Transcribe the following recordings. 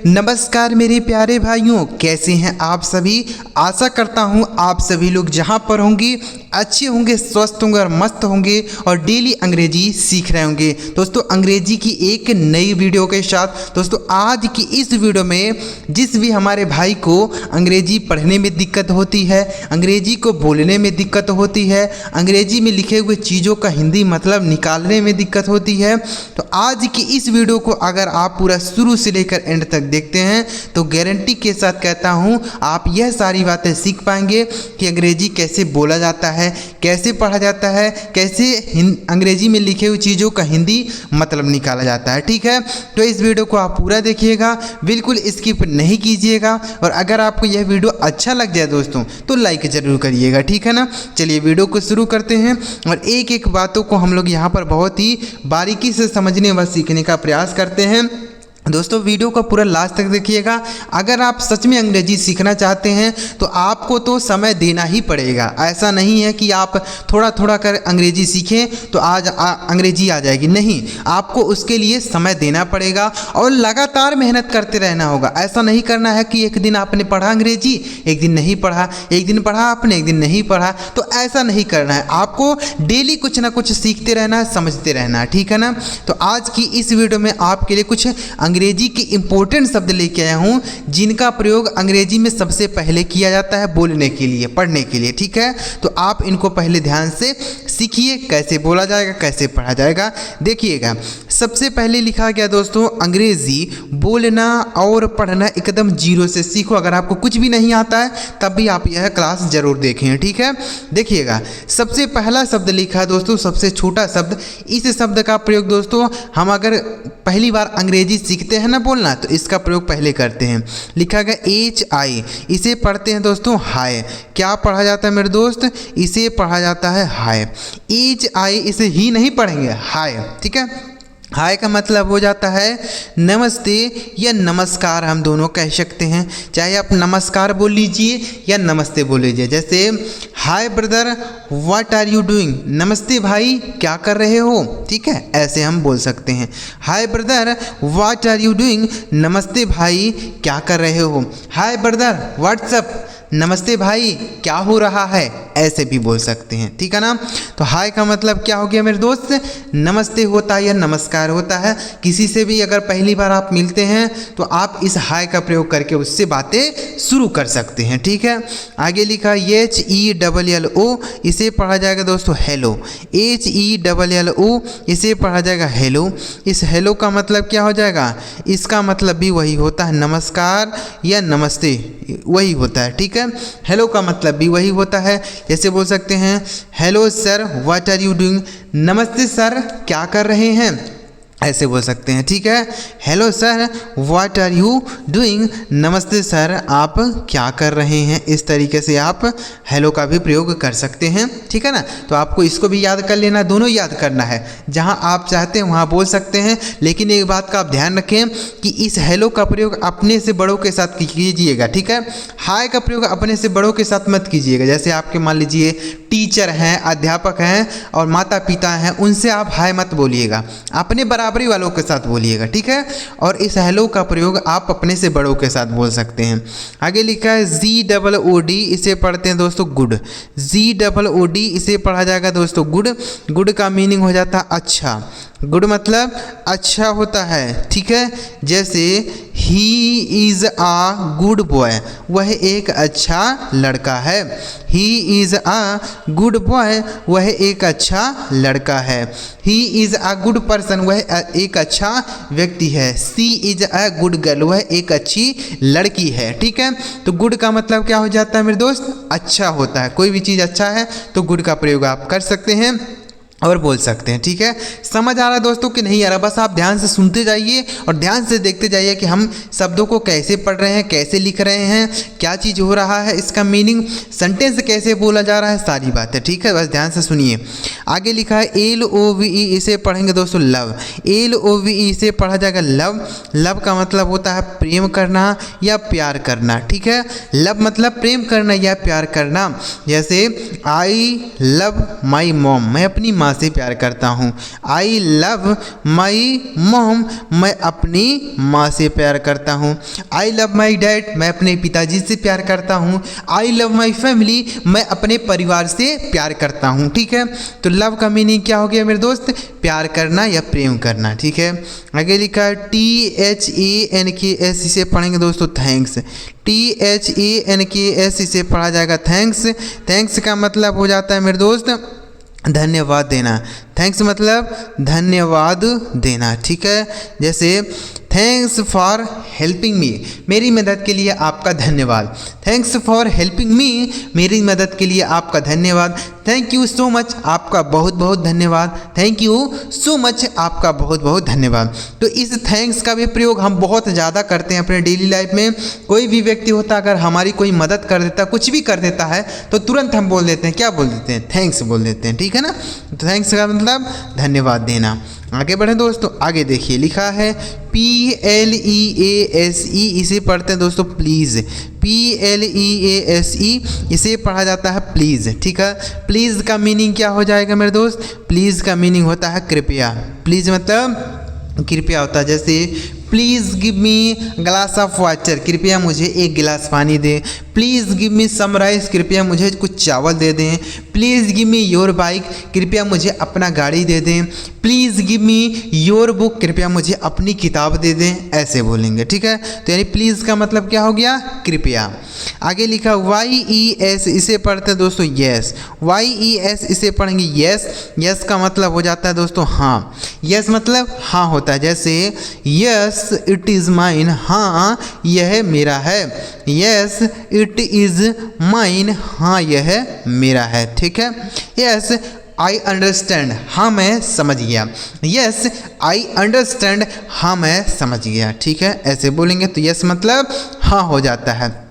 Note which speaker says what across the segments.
Speaker 1: नमस्कार मेरे प्यारे भाइयों, कैसे हैं आप सभी। आशा करता हूं आप सभी लोग जहां पर होंगे अच्छे होंगे, स्वस्थ होंगे और मस्त होंगे और डेली अंग्रेजी सीख रहे होंगे। दोस्तों अंग्रेजी की एक नई वीडियो के साथ दोस्तों आज की इस वीडियो में जिस भी हमारे भाई को अंग्रेजी पढ़ने में दिक्कत होती है, अंग्रेजी को बोलने में दिक्कत होती है, अंग्रेजी में लिखे हुए चीज़ों का हिंदी मतलब निकालने में दिक्कत होती है, तो आज की इस वीडियो को अगर आप पूरा शुरू से लेकर एंड तक देखते हैं तो गारंटी के साथ कहता हूं आप यह सारी बातें सीख पाएंगे कि अंग्रेजी कैसे बोला जाता है, कैसे पढ़ा जाता है, कैसे अंग्रेजी में लिखे हुई चीज़ों का हिंदी मतलब निकाला जाता है। ठीक है, तो इस वीडियो को आप पूरा देखिएगा, बिल्कुल स्किप नहीं कीजिएगा और अगर आपको यह वीडियो अच्छा लग जाए दोस्तों तो लाइक ज़रूर करिएगा। ठीक है ना, चलिए वीडियो को शुरू करते हैं और एक एक बातों को हम लोग यहाँ पर बहुत ही बारीकी से समझने व सीखने का प्रयास करते हैं। दोस्तों वीडियो को पूरा लास्ट तक देखिएगा। अगर आप सच में अंग्रेजी सीखना चाहते हैं तो आपको तो समय देना ही पड़ेगा। ऐसा नहीं है कि आप थोड़ा थोड़ा कर अंग्रेजी सीखें तो आज अंग्रेजी आ जाएगी, नहीं, आपको उसके लिए समय देना पड़ेगा और लगातार मेहनत करते रहना होगा। ऐसा नहीं करना है कि एक दिन आपने पढ़ा अंग्रेजी, एक दिन नहीं पढ़ा, एक दिन पढ़ा आपने, एक दिन नहीं पढ़ा, तो ऐसा नहीं करना है। आपको डेली कुछ ना कुछ सीखते रहना है, समझते रहना है। ठीक है ना, तो आज की इस वीडियो में आपके लिए कुछ अंग्रेजी के इंपॉर्टेंट शब्द लेके आया हूँ जिनका प्रयोग अंग्रेजी में सबसे पहले किया जाता है बोलने के लिए, पढ़ने के लिए। ठीक है, तो आप इनको पहले ध्यान से सीखिए, कैसे बोला जाएगा, कैसे पढ़ा जाएगा। देखिएगा, सबसे पहले लिखा गया दोस्तों अंग्रेजी बोलना और पढ़ना एकदम जीरो से सीखो। अगर आपको कुछ भी नहीं आता है तब भी आप यह क्लास जरूर देखें। ठीक है, देखिएगा सबसे पहला शब्द लिखा है दोस्तों, सबसे छोटा शब्द। इस शब्द का प्रयोग दोस्तों हम अगर पहली बार अंग्रेजी सीखते हैं ना बोलना तो इसका प्रयोग पहले करते हैं। लिखा गया HI, इसे पढ़ते हैं दोस्तों हाय। क्या पढ़ा जाता है मेरे दोस्त, इसे पढ़ा जाता है हाय। HI इसे ही नहीं पढ़ेंगे, हाय। ठीक है, हाय का मतलब हो जाता है नमस्ते या नमस्कार, हम दोनों कह सकते हैं। चाहे आप नमस्कार बोल लीजिए या नमस्ते बोल लीजिए। जैसे hi brother what are you doing, नमस्ते भाई क्या कर रहे हो। ठीक है, ऐसे हम बोल सकते हैं। Hi brother what are you doing, नमस्ते भाई क्या कर रहे हो। हाय ब्रदर व्हाट्सअप, नमस्ते भाई क्या हो रहा है, ऐसे भी बोल सकते हैं। ठीक है ना, तो हाय का मतलब क्या हो गया मेरे दोस्त, नमस्ते होता है या नमस्कार होता है। किसी से भी अगर पहली बार आप मिलते हैं तो आप इस हाय का प्रयोग करके उससे बातें शुरू कर सकते हैं। ठीक है, आगे लिखा HELLO, इसे पढ़ा जाएगा दोस्तों हेलो। HELLO, इसे पढ़ा जाएगा हेलो। इस हेलो का मतलब क्या हो जाएगा, इसका मतलब भी वही होता है नमस्कार या नमस्ते, वही होता है। ठीक है, हेलो का मतलब भी वही होता है। जैसे बोल सकते हैं hello sir what are you doing, नमस्ते सर क्या कर रहे हैं, ऐसे बोल सकते हैं। ठीक है, hello sir what are you doing, नमस्ते सर आप क्या कर रहे हैं। इस तरीके से आप हेलो का भी प्रयोग कर सकते हैं। ठीक है ना, तो आपको इसको भी याद कर लेना, दोनों याद करना है। जहां आप चाहते हैं वहां बोल सकते हैं, लेकिन एक बात का आप ध्यान रखें कि इस हेलो का प्रयोग अपने से बड़ों के साथ कीजिएगा। ठीक है, हाय का प्रयोग अपने से बड़ों के साथ मत कीजिएगा। जैसे आपके मान लीजिए टीचर हैं, अध्यापक हैं और माता पिता हैं, उनसे आप हाय मत बोलिएगा, अपने बराबरी वालों के साथ बोलिएगा। ठीक है, और इस हेलो का प्रयोग आप अपने से बड़ों के साथ बोल सकते हैं। आगे लिखा है GOOD, इसे पढ़ते हैं दोस्तों गुड। GOOD, इसे पढ़ा जाएगा दोस्तों गुड। गुड का मीनिंग हो जाता है अच्छा। गुड मतलब अच्छा होता है। ठीक है, जैसे he is a good boy, वह एक अच्छा लड़का है। He is a good boy, वह एक अच्छा लड़का है। He is a good person, वह एक अच्छा व्यक्ति है। She is a good girl, वह एक अच्छी लड़की है। ठीक है, तो गुड का मतलब क्या हो जाता है मेरे दोस्त, अच्छा होता है। कोई भी चीज़ अच्छा है तो गुड का प्रयोग आप कर सकते हैं और बोल सकते हैं। ठीक है, समझ आ रहा है दोस्तों कि नहीं आ रहा, बस आप ध्यान से सुनते जाइए और ध्यान से देखते जाइए कि हम शब्दों को कैसे पढ़ रहे हैं, कैसे लिख रहे हैं, क्या चीज़ हो रहा है, इसका मीनिंग, सेंटेंस कैसे बोला जा रहा है, सारी बातें। ठीक है, बस ध्यान से सुनिए। आगे लिखा है LOVE, इसे पढ़ेंगे दोस्तों लव। LOVE इसे पढ़ा जाएगा लव। लव का मतलब होता है प्रेम करना या प्यार करना, ठीक है। लव मतलब प्रेम करना या प्यार करना। जैसे आई लव माई मॉम, मैं अपनी माँ से प्यार करता हूँ। आई लव माई मॉम, मैं अपनी माँ से प्यार करता हूँ। आई लव माई डैड, मैं अपने पिताजी से प्यार करता हूँ। आई लव माई फैमिली, मैं अपने परिवार से प्यार करता हूँ, ठीक है। तो लव का मीनिंग क्या हो गया मेरे दोस्त? प्यार करना या प्रेम करना, ठीक है। आगे लिखा है THANKS, इसे पढ़ेंगे दोस्तों थैंक्स। THANKS इसे पढ़ा जाएगा थैंक्स। थैंक्स का मतलब हो जाता है मेरे दोस्त धन्यवाद देना। थैंक्स मतलब धन्यवाद देना, ठीक है। जैसे थैंक्स फॉर हेल्पिंग मी, मेरी मदद के लिए आपका धन्यवाद। थैंक्स फॉर हेल्पिंग मी, मेरी मदद के लिए आपका धन्यवाद। थैंक यू सो मच, आपका बहुत बहुत धन्यवाद। थैंक यू सो मच, आपका बहुत बहुत धन्यवाद। तो इस थैंक्स का भी प्रयोग हम बहुत ज़्यादा करते हैं अपने डेली लाइफ में। कोई भी व्यक्ति होता अगर हमारी कोई मदद कर देता, कुछ भी कर देता है, तो तुरंत हम बोल देते हैं, क्या बोल देते हैं? थैंक्स बोल देते हैं, ठीक है ना। तो थैंक्स का मतलब धन्यवाद देना। आगे बढ़ें दोस्तों, आगे देखिए लिखा है PLEASE, इसे पढ़ते हैं दोस्तों प्लीज़। PLEASE इसे पढ़ा जाता है प्लीज़, ठीक है। प्लीज़ का मीनिंग क्या हो जाएगा मेरे दोस्त? प्लीज़ का मीनिंग होता है कृपया। प्लीज़ मतलब कृपया होता है। जैसे please give me glass of water, कृपया मुझे एक गिलास पानी दें। Please give me some rice, कृपया मुझे कुछ चावल दे दें। Please give me your bike, कृपया मुझे अपना गाड़ी दे दें। Please give me your book, कृपया मुझे अपनी किताब दे दें। ऐसे बोलेंगे, ठीक है। तो यानी प्लीज़ का मतलब क्या हो गया? कृपया। आगे लिखा YES, इसे पढ़ते हैं दोस्तों यस। YES इसे पढ़ेंगे यस। यस का मतलब हो जाता है दोस्तों हाँ। यस मतलब हाँ होता है। जैसे यस इट इज़ माइन, हाँ यह मेरा है। यस इट इज़ माइन, हाँ यह मेरा है, ठीक है। यस आई अंडरस्टैंड, हाँ मैं समझ गया। यस आई अंडरस्टैंड, हाँ मैं समझ गया, ठीक है। ऐसे बोलेंगे तो यस मतलब हाँ हो जाता है।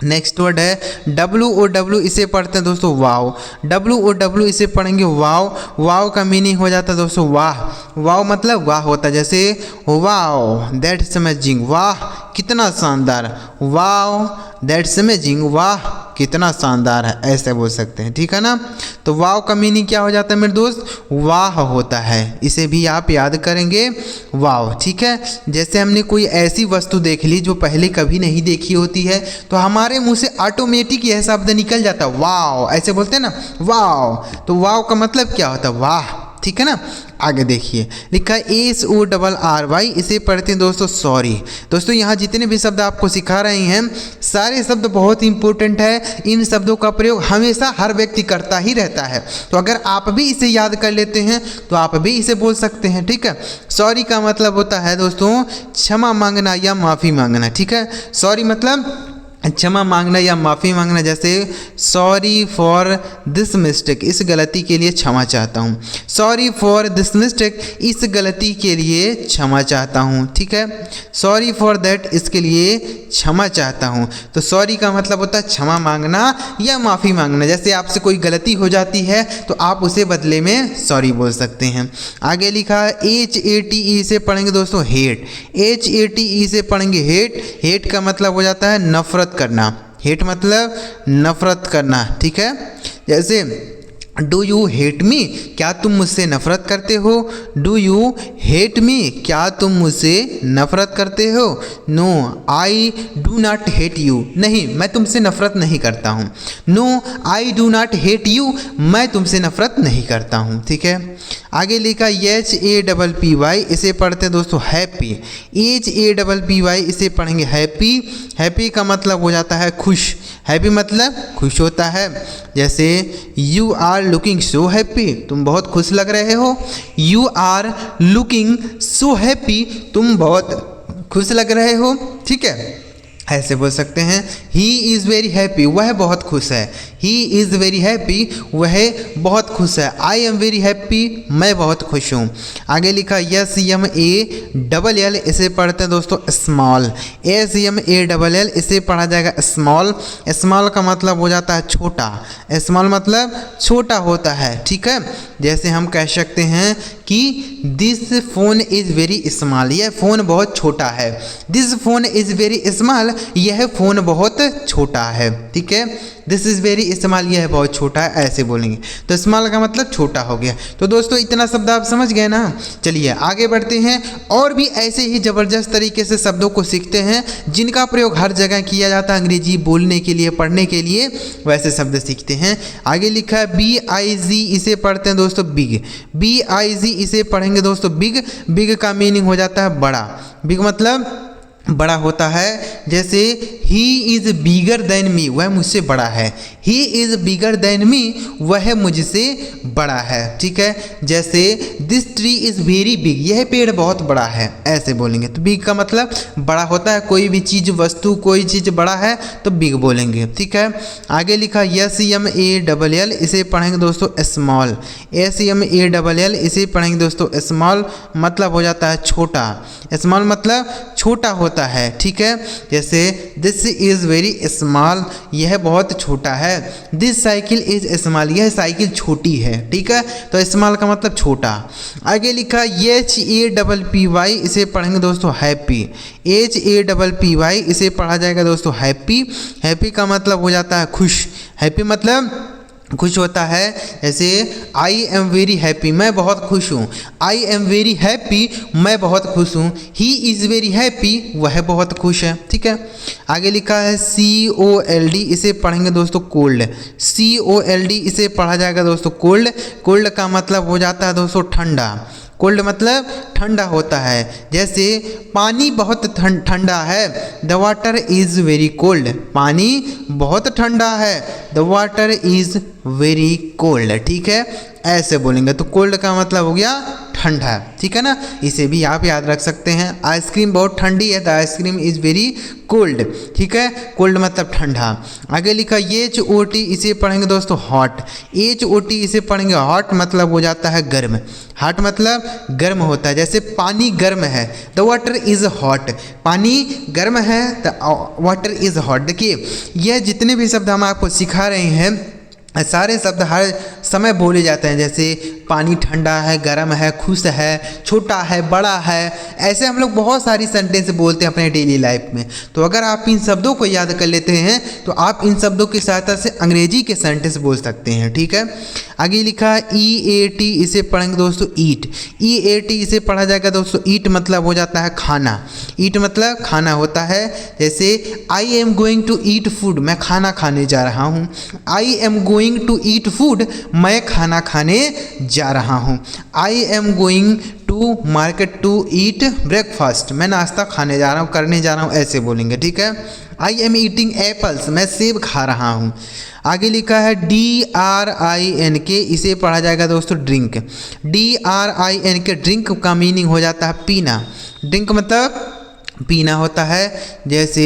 Speaker 1: नेक्स्ट वर्ड है WOW, इसे पढ़ते हैं दोस्तों वाव। WOW इसे पढ़ेंगे वाव। वाव का मीनिंग हो जाता है दोस्तों वाह। वाव मतलब वाह होता है। जैसे वाव दैट्स अमेजिंग, वाह कितना शानदार। वाव दैट्स अमेजिंग, वाह कितना शानदार है, ऐसे बोल सकते हैं, ठीक है ना। तो वाव का मीनिंग क्या हो जाता है मेरे दोस्त? वाह होता है। इसे भी आप याद करेंगे वाव, ठीक है। जैसे हमने कोई ऐसी वस्तु देख ली जो पहले कभी नहीं देखी होती है, तो हमारे मुंह से ऑटोमेटिक यह शब्द निकल जाता है वाव, ऐसे बोलते हैं ना वाव। तो वाव का मतलब क्या होता है? वाह, ठीक है ना। आगे देखिए लिखा है SORRY, इसे पढ़ते हैं दोस्तों सॉरी। दोस्तों यहाँ जितने भी शब्द आपको सिखा रहे हैं सारे शब्द बहुत इंपॉर्टेंट है। इन शब्दों का प्रयोग हमेशा हर व्यक्ति करता ही रहता है। तो अगर आप भी इसे याद कर लेते हैं तो आप भी इसे बोल सकते हैं, ठीक है। सॉरी का मतलब होता है दोस्तों क्षमा मांगना या माफ़ी मांगना, ठीक है। सॉरी मतलब क्षमा मांगना या माफ़ी मांगना। जैसे सॉरी फॉर दिस मिस्टेक, इस गलती के लिए क्षमा चाहता हूँ। सॉरी फॉर दिस मिस्टेक, इस गलती के लिए क्षमा चाहता हूँ, ठीक है। सॉरी फॉर दैट, इसके लिए क्षमा चाहता हूँ। तो सॉरी का मतलब होता है क्षमा मांगना या माफ़ी मांगना। जैसे आपसे कोई गलती हो जाती है तो आप उसे बदले में सॉरी बोल सकते हैं। आगे लिखा है HATE, से पढ़ेंगे दोस्तों हेट। HATE से पढ़ेंगे हेट। हेट का मतलब हो जाता है नफरत करना। हेट मतलब नफरत करना, ठीक है। जैसे डू यू हेट मी, क्या तुम मुझसे नफरत करते हो। डू यू हेट मी, क्या तुम मुझसे नफरत करते हो। No I do not hate you, नहीं मैं तुमसे नफरत नहीं करता हूँ। No I do not hate you, मैं तुमसे नफरत नहीं करता हूँ, ठीक है। आगे लिखा HAPPY, इसे पढ़ते हैं दोस्तों हैप्पी। HAPPY इसे पढ़ेंगे हैप्पी। हैप्पी का मतलब हो जाता है खुश। हैप्पी मतलब खुश होता है। जैसे you are looking so happy, तुम बहुत खुश लग रहे हो। You are looking so happy, तुम बहुत खुश लग रहे हो, ठीक है। ऐसे बोल सकते हैं ही इज़ वेरी हैप्पी, वह बहुत खुश है। ही इज़ वेरी हैप्पी, वह बहुत खुश है। आई एम वेरी हैप्पी, मैं बहुत खुश हूँ। आगे लिखा SMALL, इसे पढ़ते हैं दोस्तों स्मॉल। SMALL, इसे पढ़ा जाएगा स्मॉल। स्मॉल का मतलब हो जाता है छोटा। स्मॉल मतलब छोटा होता है, ठीक है। जैसे हम कह सकते हैं कि this phone is very small, यह फ़ोन बहुत छोटा है। This phone is very small, यह फ़ोन बहुत छोटा है, ठीक है। दिस इज़ वेरी स्मॉल, यह बहुत छोटा है, ऐसे बोलेंगे। तो स्मॉल का मतलब छोटा हो गया। तो दोस्तों इतना शब्द आप समझ गए ना। चलिए आगे बढ़ते हैं और भी ऐसे ही ज़बरदस्त तरीके से शब्दों को सीखते हैं जिनका प्रयोग हर जगह किया जाता है अंग्रेजी बोलने के लिए, पढ़ने के लिए, वैसे शब्द सीखते हैं। आगे लिखा है BIG, इसे पढ़ते हैं दोस्तों बिग। BIG, इसे पढ़ेंगे दोस्तों बिग। बिग का मीनिंग हो जाता है बड़ा। बिग मतलब बड़ा होता है। जैसे he is bigger than me, वह मुझसे बड़ा है। He is bigger than me, वह मुझसे बड़ा है, ठीक है। जैसे this tree is very big, यह पेड़ बहुत बड़ा है, ऐसे बोलेंगे। तो बिग का मतलब बड़ा होता है। कोई भी चीज़, वस्तु, कोई चीज़ बड़ा है तो बिग बोलेंगे, ठीक है। आगे लिखा SMALL, इसे पढ़ेंगे दोस्तों स्मॉल। SMALL, इसे पढ़ेंगे दोस्तों स्मॉल, मतलब हो जाता है छोटा। स्मॉल मतलब छोटा होता है, ठीक है। जैसे दिस इज़ वेरी स्मॉल, यह बहुत छोटा है। दिस साइकिल इज़ स्मॉल, यह साइकिल छोटी है, ठीक है। तो स्मॉल का मतलब छोटा। आगे लिखा HAPPY, इसे पढ़ेंगे दोस्तों हैप्पी। HAPPY, इसे पढ़ा जाएगा दोस्तों हैप्पी। हैप्पी का मतलब हो जाता है खुश। हैप्पी मतलब खुश होता है। जैसे आई एम वेरी हैप्पी, मैं बहुत खुश हूँ। आई एम वेरी हैप्पी, मैं बहुत खुश हूँ। ही इज़ वेरी हैप्पी, वह बहुत खुश है, ठीक है। आगे लिखा है COLD, इसे पढ़ेंगे दोस्तों कोल्ड। COLD, इसे पढ़ा जाएगा दोस्तों कोल्ड। कोल्ड का मतलब हो जाता है दोस्तों ठंडा। कोल्ड मतलब ठंडा होता है। जैसे पानी बहुत ठंडा है, the water is very cold, पानी बहुत ठंडा है, the water is very cold, ठीक है, ऐसे बोलेंगे। तो कोल्ड का मतलब हो गया ठंडा, ठीक है ना। इसे भी आप याद रख सकते हैं। आइसक्रीम बहुत ठंडी है, the ice cream is very cold, ठीक है। कोल्ड मतलब ठंडा। आगे लिखा HOT, इसे पढ़ेंगे दोस्तों हॉट। HOT, इसे पढ़ेंगे हॉट, मतलब हो जाता है गर्म। हॉट मतलब गर्म होता है। जैसे पानी गर्म है, द वाटर इज़ हॉट, पानी गर्म है, द वाटर इज़ हॉट। देखिए यह जितने भी शब्द हम आपको सिखा रहे हैं सारे शब्द हर समय बोले जाते हैं। जैसे पानी ठंडा है, गर्म है, खुश है, छोटा है, बड़ा है, ऐसे हम लोग बहुत सारी सेंटेंस बोलते हैं अपने डेली लाइफ में। तो अगर आप इन शब्दों को याद कर लेते हैं तो आप इन शब्दों की सहायता से अंग्रेजी के सेंटेंस बोल सकते हैं, ठीक है। आगे लिखा है EAT, इसे पढ़ेंगे दोस्तों ईट। EAT, इसे पढ़ा जाएगा दोस्तों ईट, मतलब हो जाता है खाना। ईट मतलब खाना होता है। जैसे I am going to eat food, मैं खाना खाने जा रहा हूँ। I am going to eat food, मैं खाना खाने जा रहा हूँ। I am going to market to eat breakfast, मैं नाश्ता खाने जा रहा हूँ, करने जा रहा हूँ, ऐसे बोलेंगे, ठीक है। आई एम ईटिंग एप्पल्स, मैं सेब खा रहा हूँ। आगे लिखा है DRINK, इसे पढ़ा जाएगा दोस्तों ड्रिंक। DRINK, ड्रिंक का मीनिंग हो जाता है पीना। ड्रिंक मतलब पीना होता है। जैसे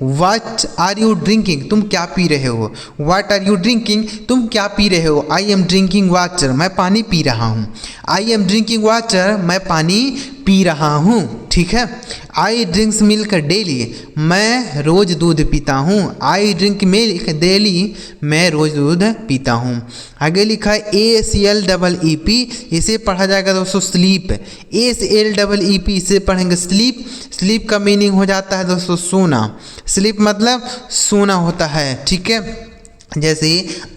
Speaker 1: व्हाट आर यू ड्रिंकिंग, तुम क्या पी रहे हो। व्हाट आर यू ड्रिंकिंग, तुम क्या पी रहे हो। आई एम ड्रिंकिंग वाटर, मैं पानी पी रहा हूँ। आई एम ड्रिंकिंग वाटर, मैं पानी पी रहा हूँ, ठीक है। आई ड्रिंक्स मिल्क डेली, मैं रोज़ दूध पीता हूँ। आई ड्रिंक मिल्क डेली, मैं रोज़ दूध पीता हूँ। आगे लिखा है ACLEEP, इसे पढ़ा जाएगा दोस्तों स्लीप। ACLEEP, इसे पढ़ेंगे स्लीप। स्लीप का मीनिंग हो जाता है दोस्तों सोना। स्लीप मतलब सोना होता है, ठीक है। जैसे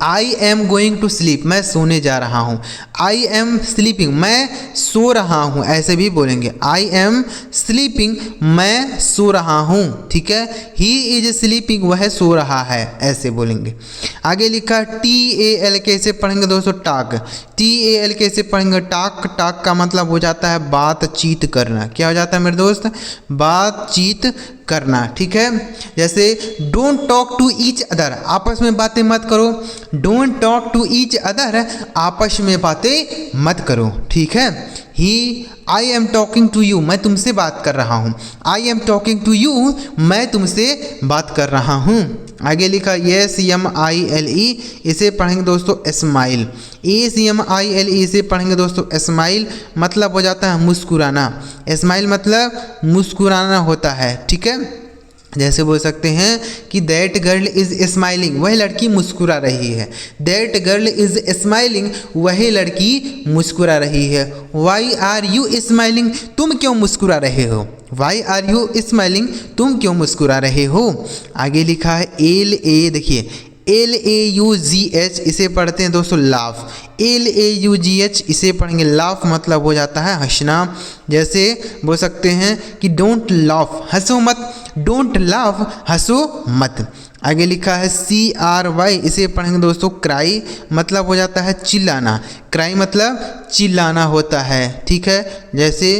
Speaker 1: I am going to sleep, मैं सोने जा रहा हूँ। आई एम स्लीपिंग, मैं सो रहा हूँ, ऐसे भी बोलेंगे। आई एम स्लीपिंग, मैं सो रहा हूँ, ठीक है। ही इज स्लीपिंग, वह सो रहा है, ऐसे बोलेंगे। आगे लिखा TALK, इसे पढ़ेंगे दोस्तों टाक। TALK, इसे पढ़ेंगे टाक। टाक का मतलब हो जाता है बातचीत करना। क्या हो जाता है मेरे दोस्त, बातचीत करना, ठीक है। जैसे don't talk to each other, आपस में बातें मत करो। Don't talk to each other, आपस में बातें मत करो, ठीक है। ही, I am talking to you, मैं तुमसे बात कर रहा हूँ। I am talking to you, मैं तुमसे बात कर रहा हूँ। आगे लिखा SMILE, इसे पढ़ेंगे दोस्तों स्माइल। SMILE इसे पढ़ेंगे दोस्तों स्माइल, मतलब हो जाता है मुस्कुराना। स्माइल मतलब मुस्कुराना होता है, ठीक है। जैसे बोल सकते हैं कि दैट गर्ल इज़ स्माइलिंग, वह लड़की मुस्कुरा रही है। दैट गर्ल इज़ स्माइलिंग, वह लड़की मुस्कुरा रही है। वाई आर यू स्माइलिंग, तुम क्यों मुस्कुरा रहे हो। वाई आर यू स्माइलिंग, तुम क्यों मुस्कुरा रहे हो। आगे लिखा है देखिए LAUGH, इसे पढ़ते हैं दोस्तों लाफ। LAUGH इसे पढ़ेंगे लाफ, मतलब हो जाता है हंसना। जैसे बोल सकते हैं कि डोंट लाफ, हंसो मत। डोंट लाफ, हंसो मत। आगे लिखा है CRY, इसे पढ़ेंगे दोस्तों क्राई, मतलब हो जाता है चिल्लाना। क्राई मतलब चिल्लाना होता है, ठीक है। जैसे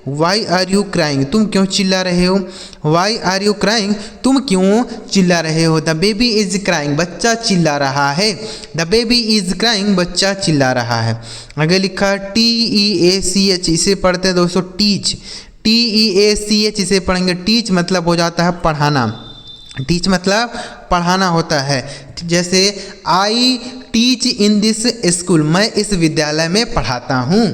Speaker 1: वाई आर यू क्राइंग, तुम क्यों चिल्ला रहे हो। वाई आर यू क्राइंग, तुम क्यों चिल्ला रहे हो। द बेबी इज़ क्राइंग, बच्चा चिल्ला रहा है। द बेबी इज़ क्राइंग, बच्चा चिल्ला रहा है। आगे लिखा TEACH, इसे पढ़ते हैं दोस्तों टीच। TEACH इसे पढ़ेंगे टीच, मतलब हो जाता है पढ़ाना। टीच मतलब पढ़ाना होता है। जैसे I teach in this school, मैं इस विद्यालय में पढ़ाता हूँ।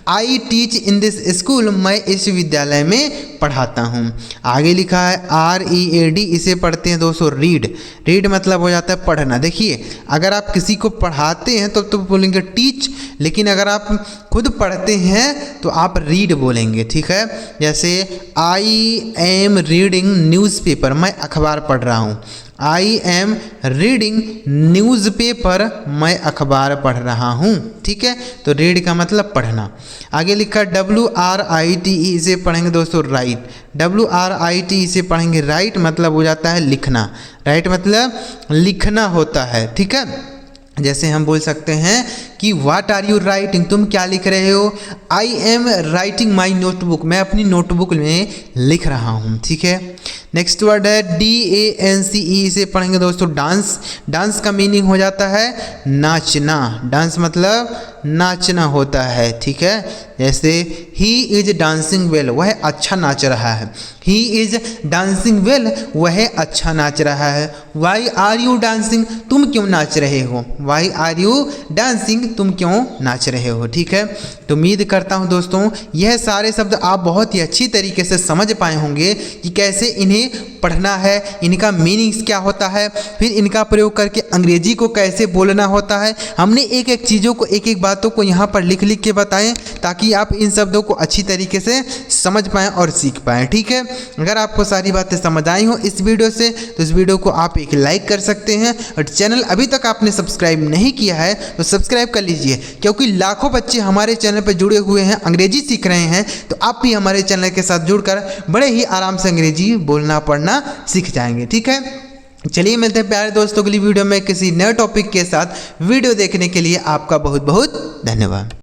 Speaker 1: I teach in this school, मैं इस विद्यालय में पढ़ाता हूँ। आगे लिखा है READ, इसे पढ़ते हैं दोस्तों रीड। रीड मतलब हो जाता है पढ़ना। देखिए अगर आप किसी को पढ़ाते हैं तो बोलेंगे टीच, लेकिन अगर आप खुद पढ़ते हैं तो आप रीड बोलेंगे, ठीक है। जैसे आई एम रीडिंग न्यूज़पेपर, मैं अखबार पढ़ रहा हूँ। आई एम रीडिंग न्यूज़पेपर, मैं अखबार पढ़ रहा हूँ, ठीक है। तो रीड का मतलब पढ़ना। आगे लिखा WRITE, इसे पढ़ेंगे दोस्तों राइट। WRIT इसे पढ़ेंगे राइट, मतलब हो जाता है लिखना। राइट मतलब लिखना होता है, ठीक है। जैसे हम बोल सकते हैं कि व्हाट आर यू राइटिंग, तुम क्या लिख रहे हो। I am writing my notebook, मैं अपनी नोटबुक में लिख रहा हूँ, ठीक है। नेक्स्ट वर्ड है DANCE, इसे पढ़ेंगे दोस्तों डांस। डांस का मीनिंग हो जाता है नाचना। डांस मतलब नाचना होता है, ठीक है। जैसे ही इज डांसिंग वेल, वह अच्छा नाच रहा है। ही इज डांसिंग वेल, वह अच्छा नाच रहा है। वाई आर यू डांसिंग, तुम क्यों नाच रहे हो। वाई आर यू डांसिंग, तुम क्यों नाच रहे हो, ठीक है। तो उम्मीद करता हूँ दोस्तों यह सारे शब्द आप बहुत ही अच्छी तरीके से समझ पाए होंगे कि कैसे इन्हें पढ़ना है, इनका मीनिंग्स क्या होता है, फिर इनका प्रयोग करके अंग्रेजी को कैसे बोलना होता है। हमने एक एक चीज़ों को, एक एक बातों को यहाँ पर लिख लिख के बताएं ताकि आप इन शब्दों को अच्छी तरीके से समझ पाएँ और सीख पाएँ, ठीक है। अगर आपको सारी बातें समझ आई हो इस वीडियो से तो इस वीडियो को आप एक लाइक कर सकते हैं, और चैनल अभी तक आपने सब्सक्राइब नहीं किया है तो सब्सक्राइब कर लीजिए, क्योंकि लाखों बच्चे हमारे चैनल पर जुड़े हुए हैं, अंग्रेजी सीख रहे हैं। तो आप भी हमारे चैनल के साथ जुड़कर बड़े ही आराम से अंग्रेजी बोलना पढ़ना सीख जाएंगे, ठीक है। चलिए मिलते हैं प्यारे दोस्तों अगली वीडियो में किसी नए टॉपिक के साथ। वीडियो देखने के लिए आपका बहुत बहुत धन्यवाद।